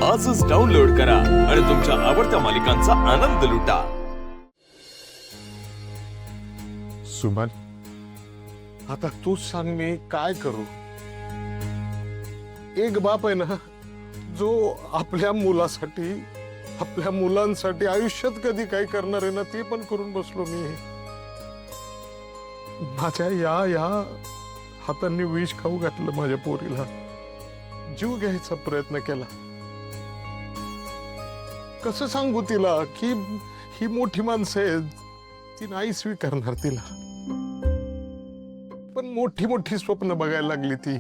आजच डाउनलोड करा आणि तुमच्या आवडत्या मालिकांचा आनंद लुटा। सुमन, आता तू सांग मी काय करू? एक बाप आहे ना, जो आपल्या मुलासाठी आपल्या मुलांसाठी आयुष्यात कधी काय करणार आहे ना, ते पण करून बसलो मी। माझ्या या हातांनी विष खाऊ घातलं माझ्या पोरीला, जीव घ्यायचा प्रयत्न केला। कसं सांगू तिला की ही मोठी माणसं आहेत, ती नाही स्वीकारणार तिला। पण मोठी मोठी स्वप्न बघायला लागली ती।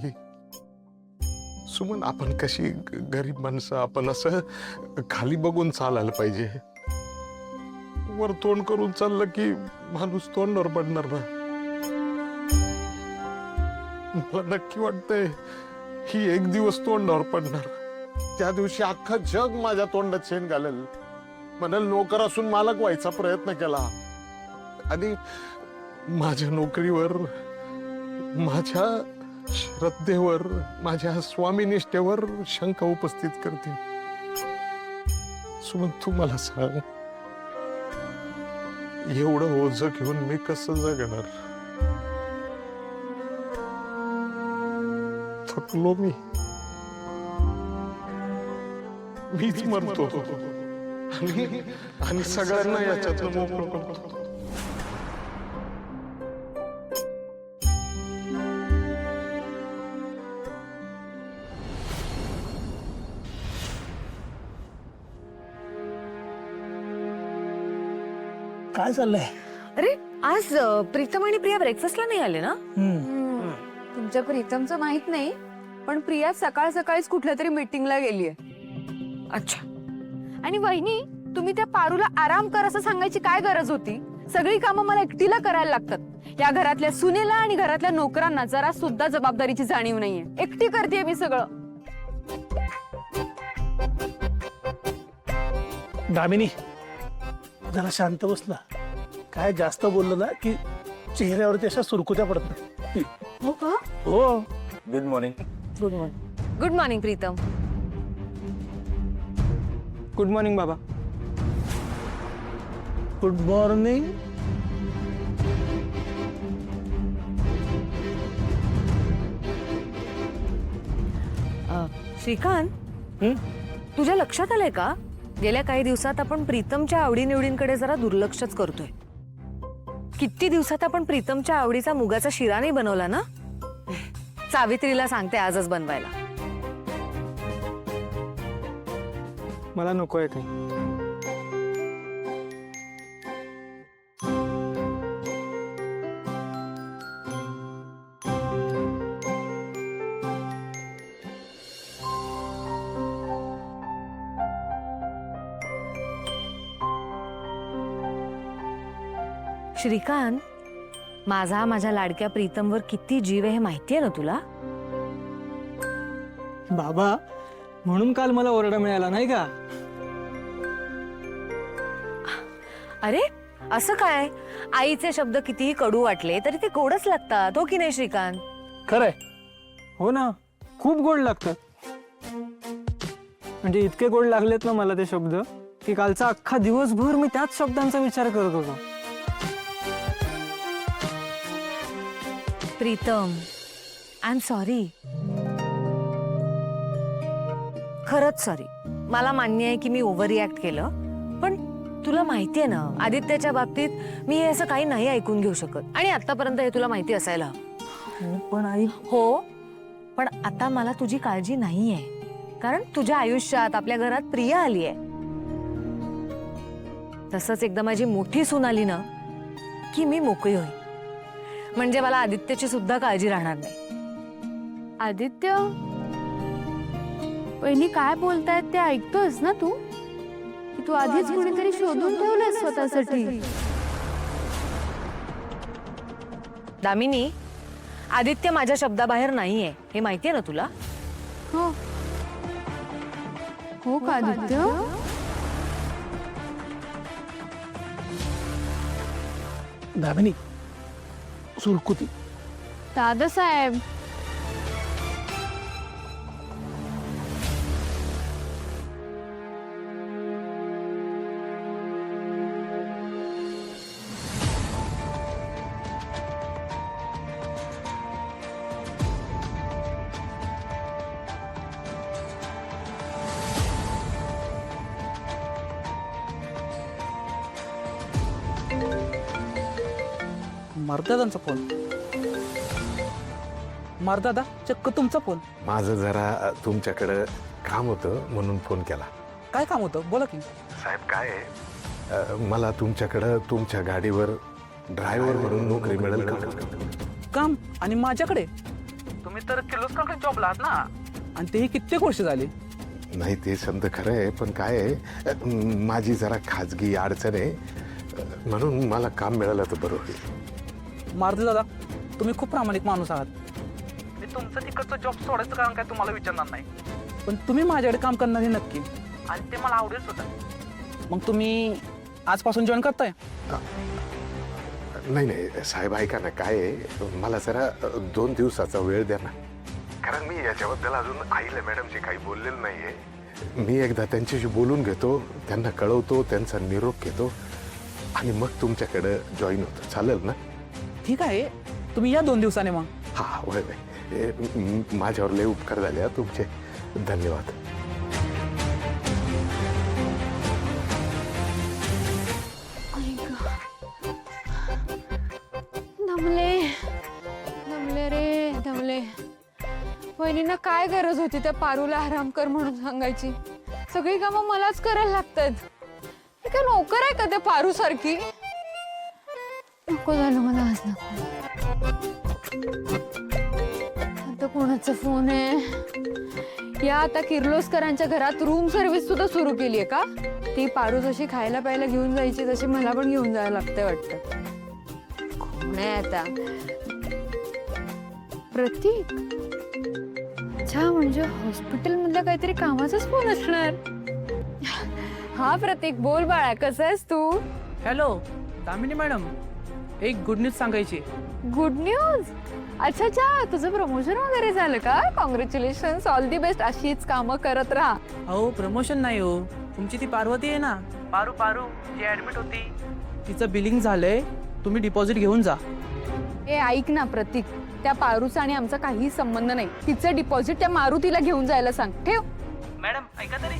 सुमन, आपण कशी गरीब माणसं, आपण असं खाली बघून चालायला पाहिजे। वर तोंड करून चाललं की माणूस तोंडावर पडणार ना। मला नक्की वाटतंय ही एक दिवस तोंडावर पडणार। त्या दिवशी अख्खं जग माझ्या तोंडात शेण घालेल, म्हणाल नोकर असून मालक व्हायचा प्रयत्न केला आणि माझ्या नोकरीवर, माझ्या श्रद्धेवर, माझ्या स्वामीनिष्ठेवर शंका उपस्थित करते। सुमन, तू मला सांग, एवढं ओझं घेऊन मी कसं जगणार? थकलो मीच मरतो आणि सगळ्यांना याच्यातनं मोकळं करतो। काय चाललंय? अरे आज प्रीतम आणि प्रिया ब्रेकफास्टला नाही आले ना? तुमच्या प्रीतमचं माहित नाही, पण प्रिया सकाळ सकाळीच कुठल्या तरी मीटिंगला गेलीये। अच्छा, आणि वहिनी, तुम्ही त्या पारूला आराम कर असं सांगायची काय गरज होती? सगळी कामं मला एकटीला करायला लागतात। या घरातल्या सुनेला आणि घरातल्या नोकरांना जरा सुद्धा जबाबदारीची जाणीव नाहीये। एकटी करतेय मी सगळं। दामिनी, जरा शांत बस ना। काय जास्त बोललं ना की चेहऱ्यावरती अशा सुरकुत्या पडतात। हो का? हो। Good morning. Good morning. Good morning Pritam. Good morning बाबा। Good morning. श्रीकांत, तुझ्या लक्षात आलंय का, गेल्या काही दिवसात आपण प्रीतमच्या आवडीनिवडींकडे जरा दुर्लक्षच करतोय। किती दिवसात आपण प्रीतमच्या आवडीचा मुगाचा शिरा नाही बनवला ना? सावित्रीला सांगते आजच बनवायला। मला नकोय काही। श्रीकांत, माझ्या लाडक्या प्रीतमवर किती जीव आहे हे माहितीये ना तुला? बाबा, म्हणून काल मला ओरडा मिळाला नाही का? अरे असं काय, आईचे शब्द कितीही कडू वाटले तरी ते गोडच लागतात, हो की नाही श्रीकांत? खरंय। हो ना, खूप गोड लागतात। म्हणजे इतके गोड लागलेत ना मला ते शब्द की कालचा अख्खा दिवसभर मी त्याच शब्दांचा विचार करत होतो। प्रीतम, आय एम सॉरी, खरंच सॉरी। मला मान्य आहे की मी ओव्हर रिॲक्ट केलं, पण तुला माहितीये ना, आदित्यच्या बाबतीत मी हे असं काही नाही ऐकून घेऊ शकत, आणि आतापर्यंत हे तुला माहिती असायला हवं। पण आई, हो, पण आता मला तुझी काळजी नाहीये, कारण तुझ्या आयुष्यात आपल्या घरात प्रिया आली आहे। तसंच एकदा माझी मोठी सून आली ना की मी मोकळी होईल, म्हणजे मला आदित्यची सुद्धा काळजी राहणार नाही। आदित्य, वहिनी काय बोलतायत ते ऐकतोस ना तू? की तू आधीच कुणीतरी शोधून ठेवलंय स्वतःसाठी? दामिनी, आदित्य माझ्या शब्दाबाहेर नाहीये हे माहितीये ना तुला? हो हो का आदित्य? दामिनी, सुरकुती। दादासाहेब, मारुदादांचा फोन. मारुदादा चक्क तुमचा फोन. माझं जरा तुमच्याकडं काम होतं म्हणून फोन केला. काय काम होतं बोला की. साहेब काय आहे, मला तुमच्याकडं तुमच्या गाडीवर ड्रायव्हर म्हणून नोकरी मिळेल का? काम आणि माझ्याकडे. तुम्ही तर किर्लोस्करकडे जॉबला आहात ना, आणि तेही कित्येक वर्ष झाली. नाही ते समज खरं आहे, पण काय आहे, माझी जरा खाजगी अडचण आहे, म्हणून मला काम मिळालं तर बरं होईल. मारुदादा तुम्ही खूप प्रामाणिक माणूस आहात. मी तुमचं तिकडचं जॉब सोडायचं कारण काय तुम्हाला विचारणार नाही, पण तुम्ही माझ्याकडे काम करणार हे नक्की, आणि ते मला आवडेल सुद्धा. मग तुम्ही आजपासून जॉईन करताय? नाही नाही साहेब ऐका ना, काय आहे, मला जरा 2 दिवसाचा वेळ द्या ना, कारण मी याच्याबद्दल अजून आईला मॅडमशी काही बोललेलं नाहीये. मी एकदा त्यांच्याशी बोलून घेतो, त्यांना कळवतो, त्यांचा निरोप घेतो आणि मग तुमच्याकडे जॉईन होतो. चालेल ना? ठीक आहे, तुम्ही या 2 दिवसाने. मग हा होय माझ्यावर लय उपकार झाले तुमचे, धन्यवाद. दमले रे दमले. वहिनींना काय गरज होती त्या पारूला आराम कर म्हणून सांगायची? सगळी कामं मलाच करायला लागतात. हे काय नोकर आहे का त्या पारू सारखी? नको झालं मला आज. नको. आता कोणाचा फोन आहे? या आता किर्लोस्करांच्या घरात रूम सर्व्हिस सुद्धा सुरू केलीये का? ती पारू जशी खायला प्यायला घेऊन जायची तशी मला पण घेऊन जायला लागतंय वाटतं. कोण आहे आता? प्रतीक. अच्छा, म्हणजे हॉस्पिटल मधल्या काहीतरी कामाचाच फोन असणार. हा प्रतीक, बोल बाळा, कसं आहेस तू? हॅलो दामिनी मॅडम, एक गुड न्यूज सांगायची. Good news? अच्छा अच्छा, तुझं प्रमोशन वगैरे झालं का? Congratulations, all the best. अशीच कामं करत राहा. अहो प्रमोशन नाही हो, तुमची ती पार्वती आहे ना, पारू जी ऍडमिट होती, तिचं बिलिंग झालंय. तुम्ही डिपॉझिट घेऊन जा. ए ऐक ना प्रतीक, त्या पारूचा आणि आमचा काही संबंध नाही. तिचं डिपॉझिट त्या मारुतीला घेऊन जायला सांग. ठेव. मॅडम ऐका तरी.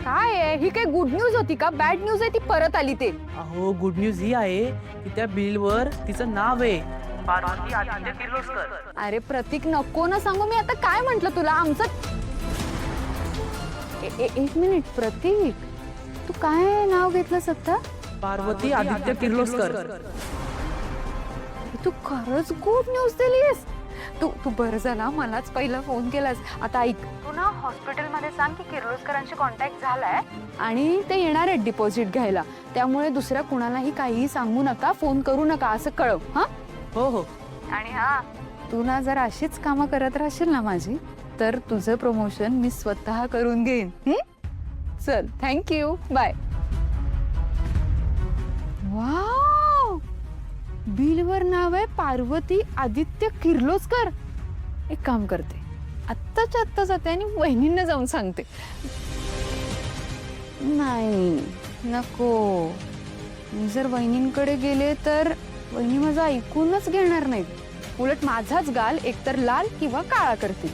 काय आहे ही? काय गुड न्यूज होती का? बॅड न्यूज आहे ती परत आली ते. अहो गुड न्यूज ही आहे की त्या बिलवर तिचं नाव आहे, पार्वती आदित्य किर्लोस्कर. अरे प्रतीक, नको ना सांगू. मी आता काय म्हंटल तुला? आमचं एक मिनिट प्रतीक, तू काय नाव घेतलंस आता? पार्वती आदित्य किर्लोस्कर. तू खरंच गुड न्यूज दिलीस. तू बरं झाला मलाच पहिला फोन केलास. आता ऐक, तू ना हॉस्पिटलमध्ये सांग की किर्लोस्करांशी कॉन्टॅक्ट झालाय आणि ते येणार आहेत डिपॉझिट घ्यायला. त्यामुळे दुसऱ्या कुणालाही काहीही सांगू नका, फोन करू नका, असं कळव. हा हो हो. आणि हा, तू ना जर अशीच कामं करत राहशील ना माझी, तर तुझं प्रमोशन मी स्वतः करून घेईन. चल, थँक्यू, बाय. वाव, बिलवर नाव आहे पार्वती आदित्य किर्लोस्कर. एक काम करते, आत्ताच्या आत्ता जाते आणि वहिनींना जाऊन सांगते. नाही नको, मी जर वहिनींकडे गेले तर वहिनी माझं ऐकूनच घेणार नाहीत. उलट माझाच गाल एकतर लाल किंवा काळा करतील.